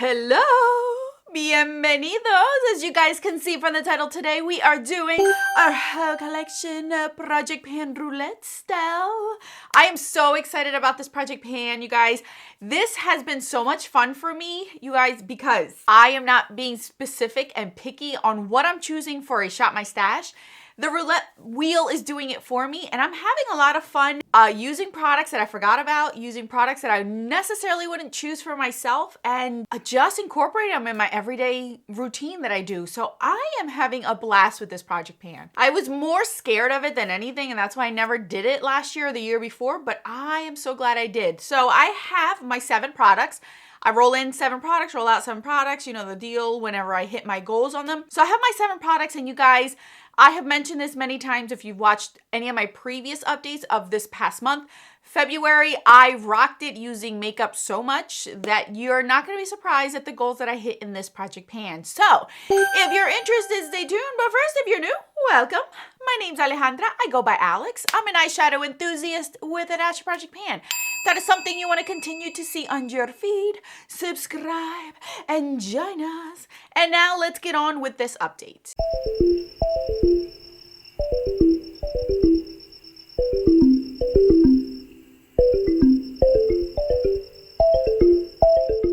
Hello! Bienvenidos! As you guys can see from the title, today we are doing our whole collection of Project Pan Roulette style. I am so excited about this Project Pan, you guys. This has been so much fun for me, you guys, because I am not being specific and picky on what I'm choosing for a Shop My Stash. The roulette wheel is doing it for me, and I'm having a lot of fun using products that I forgot about, using products that I necessarily wouldn't choose for myself, and just incorporating them in my everyday routine that I do. So I am having a blast with this Project Pan. I was more scared of it than anything, and that's why I never did it last year or the year before, but I am so glad I did. So I have my 7 products. I roll in 7 products, roll out 7 products, you know the deal whenever I hit my goals on them. So I have my 7 products, and you guys, I have mentioned this many times if you've watched any of my previous updates of this past month. February, I rocked it using makeup so much that you're not going to be surprised at the goals that I hit in this Project Pan. So if you're interested, stay tuned. But first, if you're new, welcome. My name's Alejandra. I go by Alex. I'm an eyeshadow enthusiast with an Ash Project Pan. That is something you want to continue to see on your feed. Subscribe and join us. And now let's get on with this update.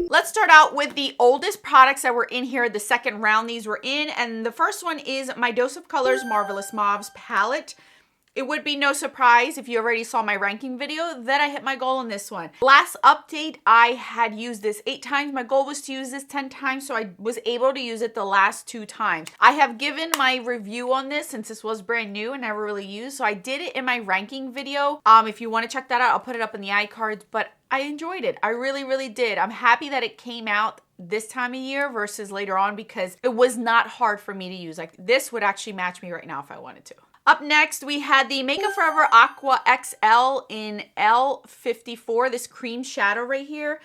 Let's start out with the oldest products that were in here, the second round these were in, and the first one is my Dose of Colors Marvelous Mauves palette. It would be no surprise if you already saw my ranking video that I hit my goal on this one. Last update, I had used this 8 times. My goal was to use this 10 times, so I was able to use it the last 2 times. I have given my review on this since this was brand new and never really used, so I did it in my ranking video. If you want to check that out, I'll put it up in the iCards, but I enjoyed it. I really, really did. I'm happy that it came out this time of year versus later on because it was not hard for me to use. Like, this would actually match me right now if I wanted to. Up next, we had the Makeup Forever Aqua XL in L54, this cream shadow right here.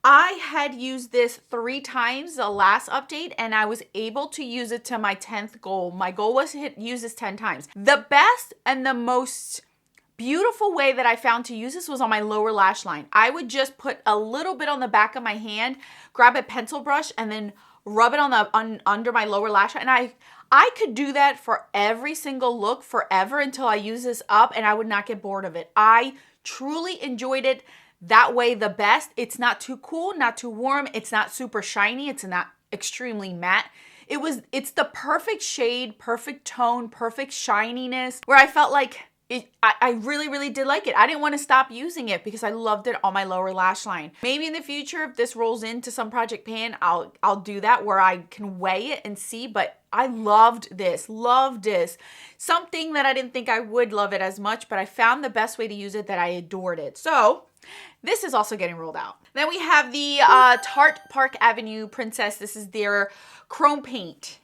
I had used this 3 times the last update, and I was able to use it to my 10th goal. My goal was to use this 10 times. The best and the most beautiful way that I found to use this was on my lower lash line. I would just put a little bit on the back of my hand, grab a pencil brush, and then rub it on under my lower lash line. And I could do that for every single look forever until I use this up, and I would not get bored of it. I truly enjoyed it that way the best. It's not too cool, not too warm. It's not super shiny. It's not extremely matte. It's the perfect shade, perfect tone, perfect shininess where I felt like I really, really did like it. I didn't want to stop using it because I loved it on my lower lash line. Maybe in the future, if this rolls into some Project Pan, I'll do that where I can weigh it and see, but I loved this. Something that I didn't think I would love it as much, but I found the best way to use it that I adored it. So this is also getting rolled out. Then we have the Tarte Park Avenue Princess. This is their chrome paint.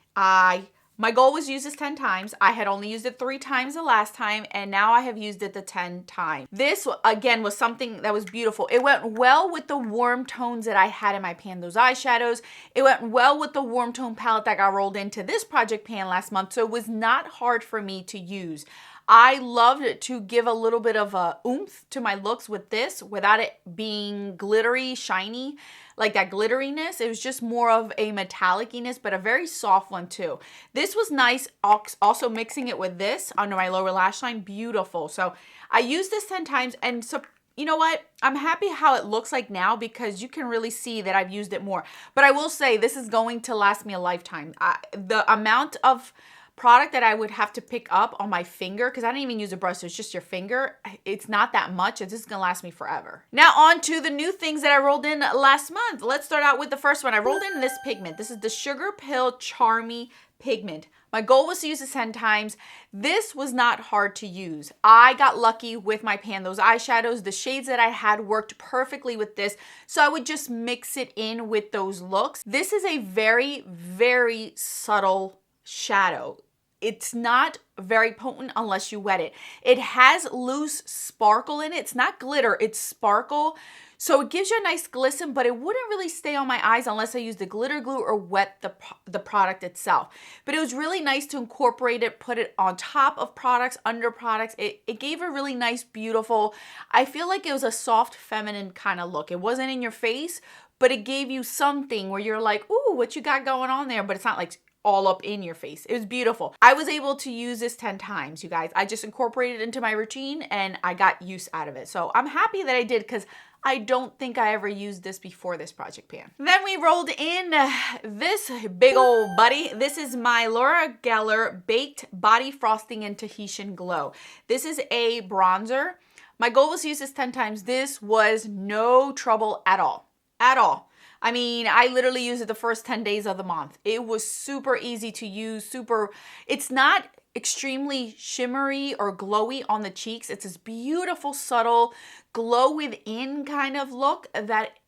My goal was to use this 10 times. I had only used it 3 times the last time, and now I have used it the 10 times. This, again, was something that was beautiful. It went well with the warm tones that I had in my pan, those eyeshadows. It went well with the warm tone palette that got rolled into this Project Pan last month, so it was not hard for me to use. I loved it to give a little bit of a oomph to my looks with this without it being glittery, shiny, like that glitteriness. It was just more of a metalliciness, but a very soft one too. This was nice, also mixing it with this under my lower lash line, beautiful. So I used this 10 times, and so you know what? I'm happy how it looks like now because you can really see that I've used it more. But I will say this is going to last me a lifetime. The amount of product that I would have to pick up on my finger, because I didn't even use a brush, so it's just your finger. It's not that much. It's just gonna last me forever. Now on to the new things that I rolled in last month. Let's start out with the first one. I rolled in this pigment. This is the Sugar Pill Charmy pigment. My goal was to use this 10 times. This was not hard to use. I got lucky with my pan. Those eyeshadows, the shades that I had worked perfectly with this, so I would just mix it in with those looks. This is a very, very subtle shadow. It's not very potent unless you wet it. It has loose sparkle in it. It's not glitter, it's sparkle. So it gives you a nice glisten, but it wouldn't really stay on my eyes unless I used the glitter glue or wet the product itself. But it was really nice to incorporate it, put it on top of products, under products. It gave a really nice, beautiful, I feel like it was a soft feminine kind of look. It wasn't in your face, but it gave you something where you're like, ooh, what you got going on there? But it's not like all up in your face. It was beautiful. I was able to use this 10 times, you guys. I just incorporated it into my routine and I got use out of it. So I'm happy that I did, because I don't think I ever used this before this project pan. Then we rolled in this big old buddy. This is my Laura Geller Baked Body Frosting and Tahitian Glow. This is a bronzer. My goal was to use this 10 times. This was no trouble at all. At all. I mean, I literally used it the first 10 days of the month. It was super easy to use, it's not extremely shimmery or glowy on the cheeks. It's this beautiful, subtle, glow within kind of look that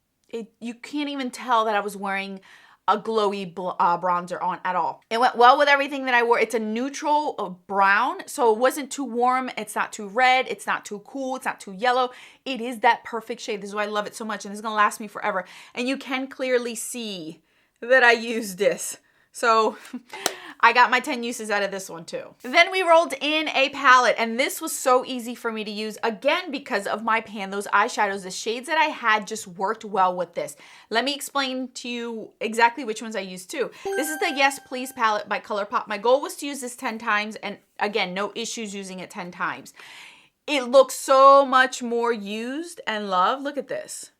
you can't even tell that I was wearing a glowy bronzer on at all. It went well with everything that I wore. It's a neutral brown, so it wasn't too warm. It's not too red. It's not too cool. It's not too yellow. It is that perfect shade. This is why I love it so much, and this is gonna last me forever. And you can clearly see that I used this. So I got my 10 uses out of this one too. Then we rolled in a palette, and this was so easy for me to use, again, because of my pan, those eyeshadows, the shades that I had just worked well with this. Let me explain to you exactly which ones I used too. This is the Yes Please palette by ColourPop. My goal was to use this 10 times, and again, no issues using it 10 times. It looks so much more used and loved. Look at this.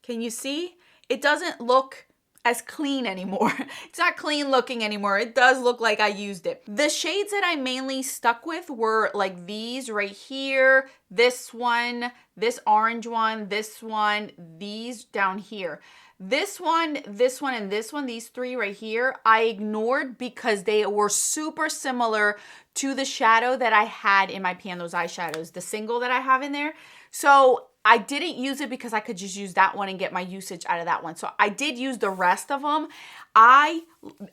Can you see? It doesn't look as clean anymore. It's not clean looking anymore. It does look like I used it. The shades that I mainly stuck with were like these right here, this one, this orange one, this one, these down here. This one, and this one, these three right here, I ignored because they were super similar to the shadow that I had in my pan, those eyeshadows, the single that I have in there. So I didn't use it because I could just use that one and get my usage out of that one. So I did use the rest of them. A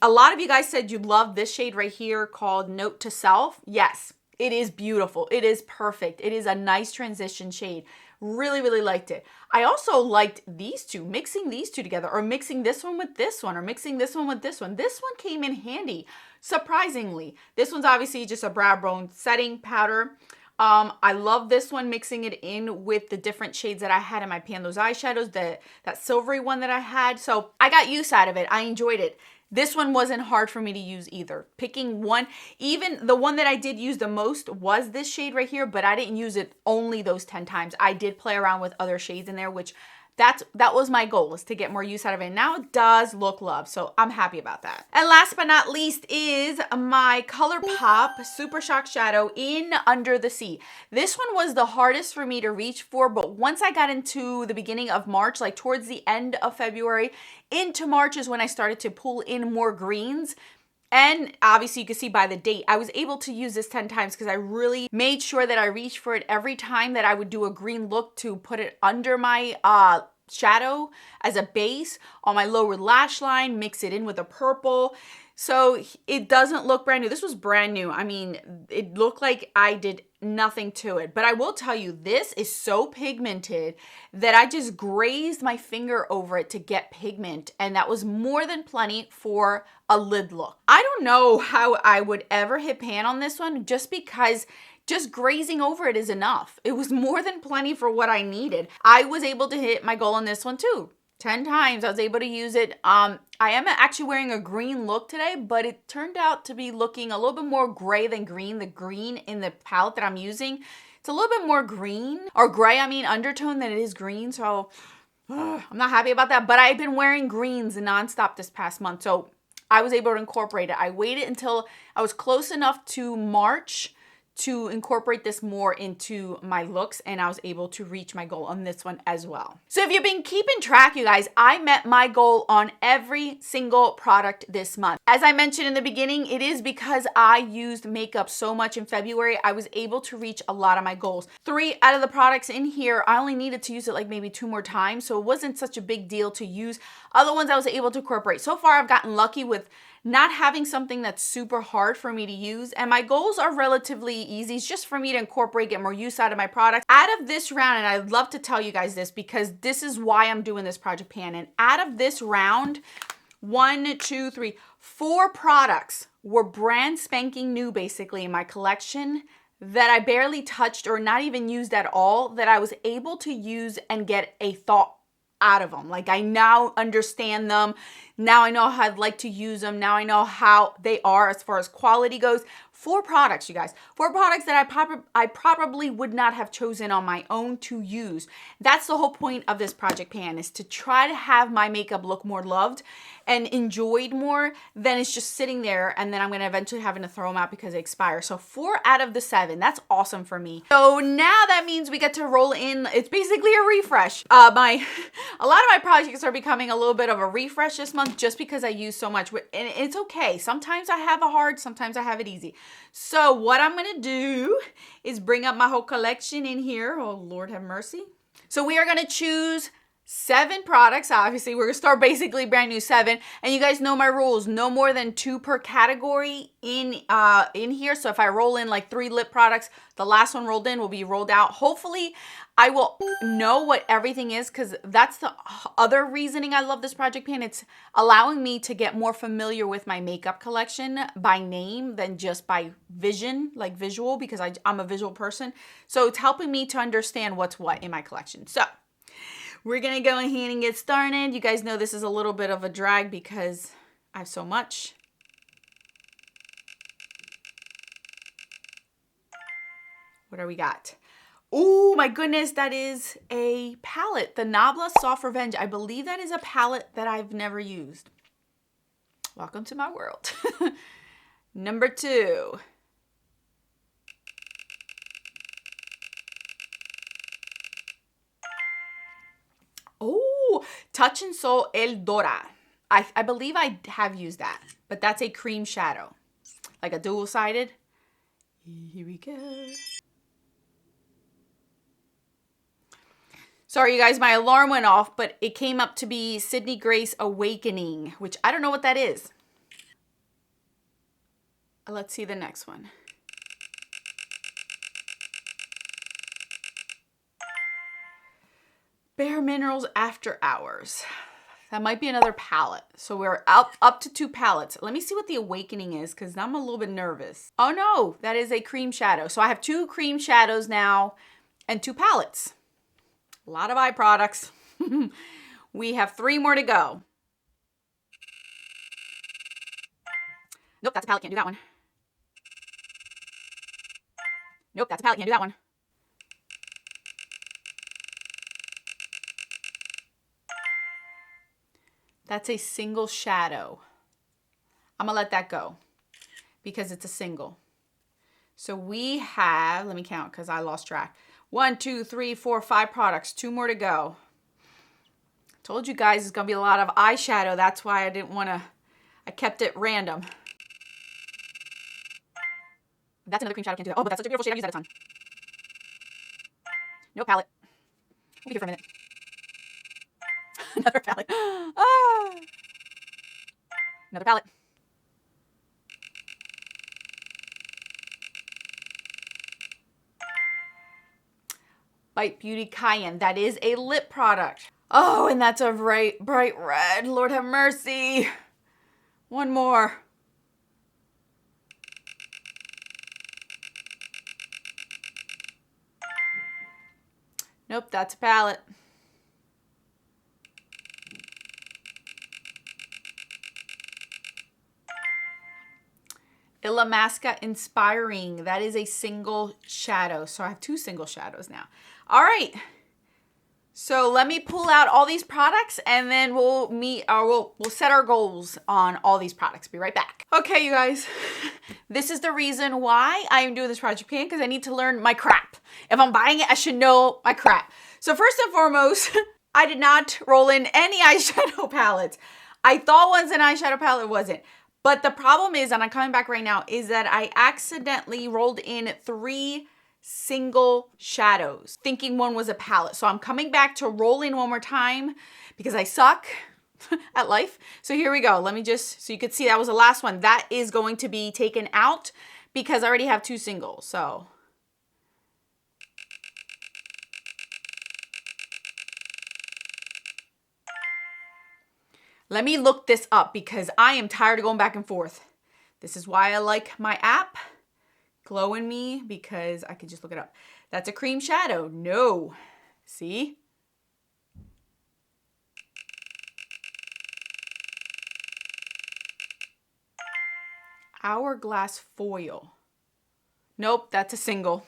lot of you guys said you love this shade right here called Note to Self. Yes, it is beautiful. It is perfect. It is a nice transition shade. Really, really liked it. I also liked these two, mixing these two together, or mixing this one with this one, or mixing this one with this one. This one came in handy, surprisingly. This one's obviously just a brow bone setting powder. I love this one, mixing it in with the different shades that I had in my pan, those eyeshadows, that silvery one that I had. So I got use out of it. I enjoyed it. This one wasn't hard for me to use either. Picking one, even the one that I did use the most was this shade right here, but I didn't use it only those 10 times. I did play around with other shades in there, which that was my goal, was to get more use out of it. Now it does look loved, so I'm happy about that. And last but not least is my ColourPop Super Shock Shadow in Under the Sea. This one was the hardest for me to reach for, but once I got into the beginning of March, like towards the end of February, into March is when I started to pull in more greens. And obviously you can see by the date, I was able to use this 10 times because I really made sure that I reached for it every time that I would do a green look to put it under my shadow as a base on my lower lash line, mix it in with a purple. So it doesn't look brand new. This was brand new. I mean, it looked like I did nothing to it. But I will tell you, this is so pigmented that I just grazed my finger over it to get pigment. And that was more than plenty for a lid look. I don't know how I would ever hit pan on this one, just because just grazing over it is enough. It was more than plenty for what I needed. I was able to hit my goal on this one too. 10 times I was able to use it. I am actually wearing a green look today, but it turned out to be looking a little bit more gray than green. The green in the palette that I'm using, it's a little bit more green, or gray, I mean undertone, than it is green. So I'm not happy about that, but I've been wearing greens nonstop this past month. So I was able to incorporate it. I waited until I was close enough to March to incorporate this more into my looks, and I was able to reach my goal on this one as well. So if you've been keeping track, you guys, I met my goal on every single product this month. As I mentioned in the beginning, it is because I used makeup so much in February, I was able to reach a lot of my goals. 3 out of the products in here, I only needed to use it like maybe 2 more times, so it wasn't such a big deal to use. Other ones I was able to incorporate. So far, I've gotten lucky with not having something that's super hard for me to use, and my goals are relatively easy. It's just for me to incorporate, get more use out of my products. Out of this round, and I'd love to tell you guys this because this is why I'm doing this Project Pan, and out of this round, 1, 2, 3, 4 products were brand spanking new basically in my collection that I barely touched or not even used at all, that I was able to use and get a thought out of them. Like I now understand them. Now I know how I'd like to use them. Now I know how they are as far as quality goes. 4 products, you guys. 4 products that I probably would not have chosen on my own to use. That's the whole point of this project pan, is to try to have my makeup look more loved and enjoyed more than it's just sitting there and then I'm going to eventually having to throw them out because they expire. So 4 out of the 7. That's awesome for me. So now that means we get to roll in. It's basically a refresh. A lot of my projects are becoming a little bit of a refresh this month just because I use so much. And it's okay. Sometimes I have it hard. Sometimes I have it easy. So what I'm going to do is bring up my whole collection in here. Oh, Lord have mercy. So we are going to choose 7 products. Obviously, we're going to start basically brand new 7. And you guys know my rules. No more than 2 per category in here. So if I roll in like 3 lip products, the last one rolled in will be rolled out. Hopefully, I will know what everything is because that's the other reasoning I love this project pan. It's allowing me to get more familiar with my makeup collection by name than just by vision, like visual, because I'm a visual person. So it's helping me to understand what's what in my collection. So we're going to go ahead and get started. You guys know this is a little bit of a drag because I have so much. What do we got? Oh my goodness, that is a palette. The Nabla Soft Revenge. I believe that is a palette that I've never used. Welcome to my world. Number 2. Oh, Touch and Soul El Dora. I believe I have used that, but that's a cream shadow, like a dual-sided. Here we go. Sorry, you guys, my alarm went off, but it came up to be Sydney Grace Awakening, which I don't know what that is. Let's see the next one. Bare Minerals After Hours. That might be another palette. So we're up to 2 palettes. Let me see what the Awakening is because I'm a little bit nervous. Oh no, that is a cream shadow. So I have 2 cream shadows now and 2 palettes. A lot of eye products. We have 3 more to go. Nope, that's a palette. Can't do that one. Nope, that's a palette. Can't do that one. That's a single shadow. I'm going to let that go because it's a single. So we have, let me count because I lost track. 1, 2, 3, 4, 5 products. 2 more to go. Told you guys it's going to be a lot of eyeshadow. That's why I didn't want to, I kept it random. That's another cream shadow. Can't do that. Oh, but that's such a beautiful shade. I've used that a ton. No palette. We'll be here for a minute. Another palette. Ah. Another palette. Bite Beauty Cayenne. That is a lip product. Oh, and that's a bright red. Lord have mercy. One more. Nope, that's a palette. Illamasqua Inspiring. That is a single shadow. So I have 2 single shadows now. All right. So let me pull out all these products and then we'll set our goals on all these products. Be right back. Okay, you guys. This is the reason why I am doing this project pan, because I need to learn my crap. If I'm buying it, I should know my crap. So first and foremost, I did not roll in any eyeshadow palettes. I thought once an eyeshadow palette wasn't. But the problem is, and I'm coming back right now, is that I accidentally rolled in 3 single shadows, thinking one was a palette. So I'm coming back to roll in one more time because I suck at life. So here we go. Let me just, so you could see that was the last one. That is going to be taken out because I already have 2 singles. So let me look this up because I am tired of going back and forth. This is why I like my app, Glow in Me, because I can just look it up. That's a cream shadow. No. See? Hourglass foil. Nope, that's a single.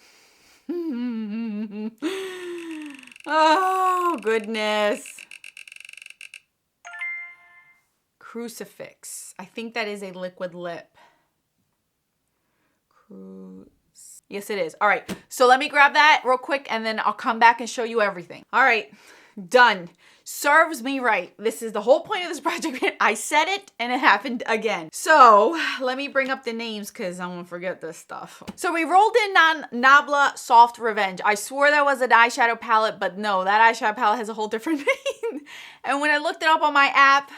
Oh, goodness. Crucifix. I think that is a liquid lip. Yes, it is. All right, so let me grab that real quick and then I'll come back and show you everything. All right, done. Serves me right. This is the whole point of this project. I said it and it happened again. So let me bring up the names because I'm gonna forget this stuff. So we rolled in Nabla Soft Revenge. I swore that was an eyeshadow palette, but no, that eyeshadow palette has a whole different name. And when I looked it up on my app,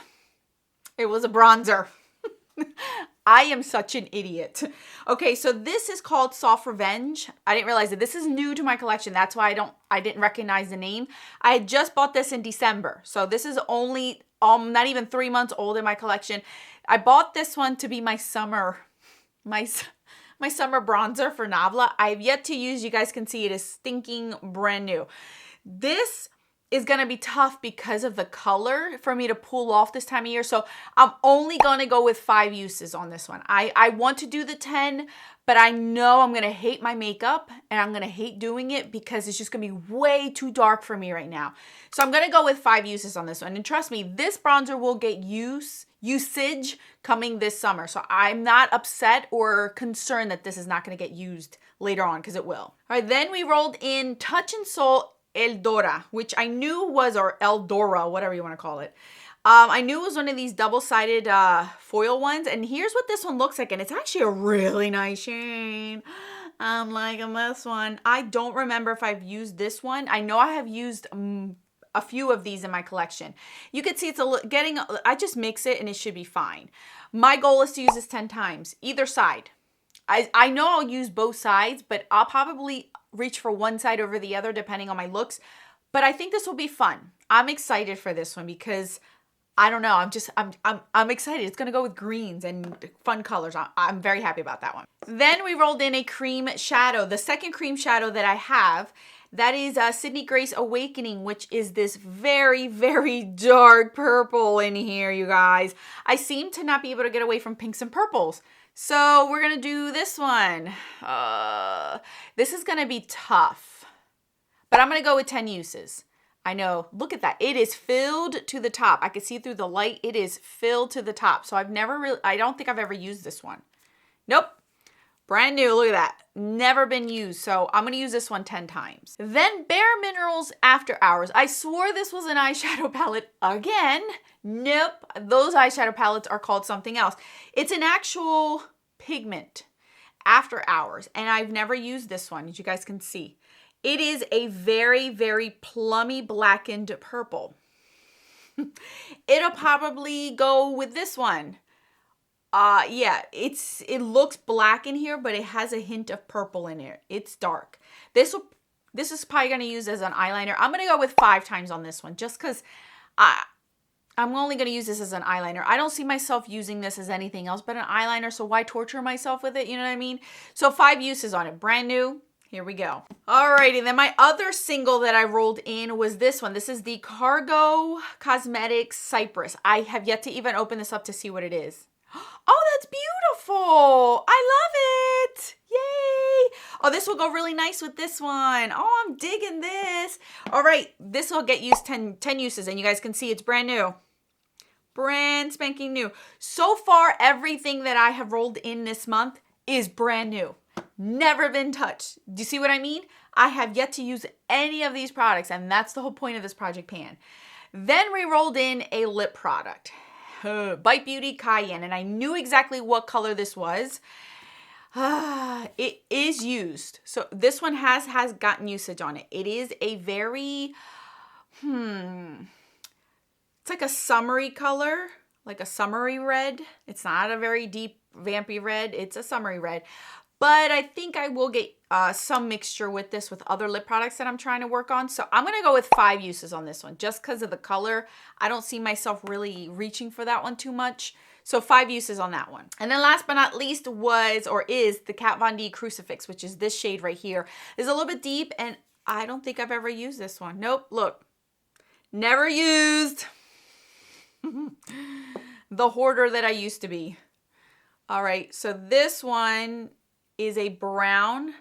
it was a bronzer. I am such an idiot. Okay, so this is called Soft Revenge. I didn't realize that this is new to my collection. That's why I didn't recognize the name. I had just bought this in December. So this is only not even 3 months old in my collection. I bought this one to be my summer bronzer for Nabla. I have yet to use. You guys can see it is stinking brand new. This is going to be tough because of the color for me to pull off this time of year. So I'm only going to go with 5 uses on this one. I want to do the 10, but I know I'm going to hate my makeup and I'm going to hate doing it because it's just going to be way too dark for me right now. So I'm going to go with 5 uses on this one. And trust me, this bronzer will get usage coming this summer. So I'm not upset or concerned that this is not going to get used later on because it will. All right, then we rolled in Touch in Sol Eldora, which I knew was, or Eldora, whatever you want to call it. I knew it was one of these double-sided foil ones, and here's what this one looks like, and it's actually a really nice shade. I'm liking this one. I don't remember if I've used this one. I know I have used a few of these in my collection. You can see it's I just mix it and it should be fine. My goal is to use this 10 times, either side. I know I'll use both sides, but I'll probably reach for one side over the other depending on my looks. But I think this will be fun. I'm excited for this one because I don't know. I'm excited. It's gonna go with greens and fun colors. I'm very happy about that one. Then we rolled in a cream shadow. The second cream shadow that I have, that is Sydney Grace Awakening, which is this very, very dark purple in here, you guys. I seem to not be able to get away from pinks and purples. So we're going to do this one. This is going to be tough, but I'm going to go with 10 uses. I know, look at that. It is filled to the top. I can see through the light. It is filled to the top. So I don't think I've ever used this one. Nope. Brand new, look at that. Never been used, so I'm gonna use this one 10 times. Then Bare Minerals After Hours. I swore this was an eyeshadow palette again. Nope, those eyeshadow palettes are called something else. It's an actual pigment, After Hours, and I've never used this one, as you guys can see. It is a very, very plummy blackened purple. It'll probably go with this one. Yeah, it looks black in here, but it has a hint of purple in it. It's dark. This is probably going to use as an eyeliner. I'm going to go with 5 times on this one just because I'm only going to use this as an eyeliner. I don't see myself using this as anything else but an eyeliner, so why torture myself with it? You know what I mean? So 5 uses on it. Brand new. Here we go. Alrighty, then my other single that I rolled in was this one. This is the Cargo Cosmetics Cypress. I have yet to even open this up to see what it is. Oh, that's beautiful. I love it. Yay. Oh, this will go really nice with this one. Oh, I'm digging this. All right, this will get used 10 uses, and you guys can see it's brand new. Brand spanking new. So far, everything that I have rolled in this month is brand new. Never been touched. Do you see what I mean? I have yet to use any of these products, and that's the whole point of this project pan. Then we rolled in a lip product. Bite Beauty Cayenne, and I knew exactly what color this was. It is used. So this one has gotten usage on it. It is a very, it's like a summery color, like a summery red. It's not a very deep vampy red. It's a summery red. But I think I will get some mixture with this with other lip products that I'm trying to work on. So I'm going to go with 5 uses on this one just because of the color. I don't see myself really reaching for that one too much. So 5 uses on that one. And then last but not least is the Kat Von D Crucifix, which is this shade right here. It's a little bit deep and I don't think I've ever used this one. Nope, look. Never used. The hoarder that I used to be. All right, so this one is a brown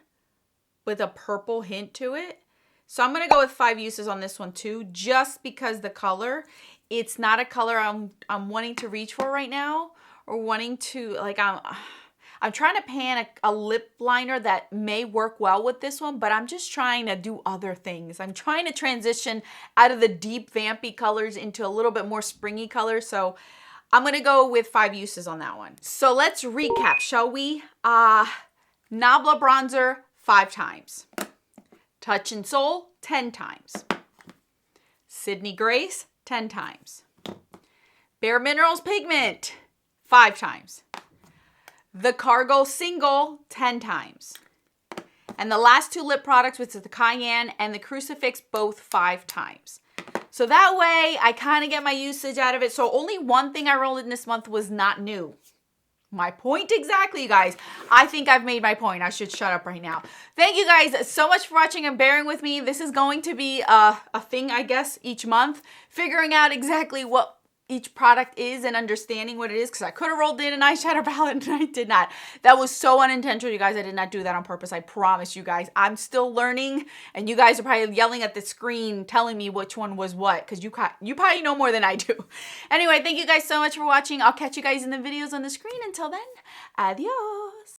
with a purple hint to it. So I'm gonna go with 5 uses on this one too, just because the color, it's not a color I'm wanting to reach for right now, or wanting to, like, I'm trying to pan a lip liner that may work well with this one, but I'm just trying to do other things. I'm trying to transition out of the deep vampy colors into a little bit more springy colors. So I'm gonna go with 5 uses on that one. So let's recap, shall we? Nabla bronzer 5 times. Touch and Soul 10 times. Sydney Grace 10 times. Bare Minerals Pigment 5 times. The Cargo Single 10 times. And the last 2 lip products, which is the Cayenne and the Crucifix, both 5 times. So that way I kind of get my usage out of it. So only one thing I rolled in this month was not new. My point exactly, you guys. I think I've made my point. I should shut up right now. Thank you guys so much for watching and bearing with me. This is going to be a thing, I guess, each month. Figuring out exactly what each product is and understanding what it is, because I could have rolled in an eyeshadow palette and I did not. That was so unintentional, you guys. I did not do that on purpose. I promise you guys. I'm still learning, and you guys are probably yelling at the screen telling me which one was what, because you probably know more than I do. Anyway, thank you guys so much for watching. I'll catch you guys in the videos on the screen. Until then, adios.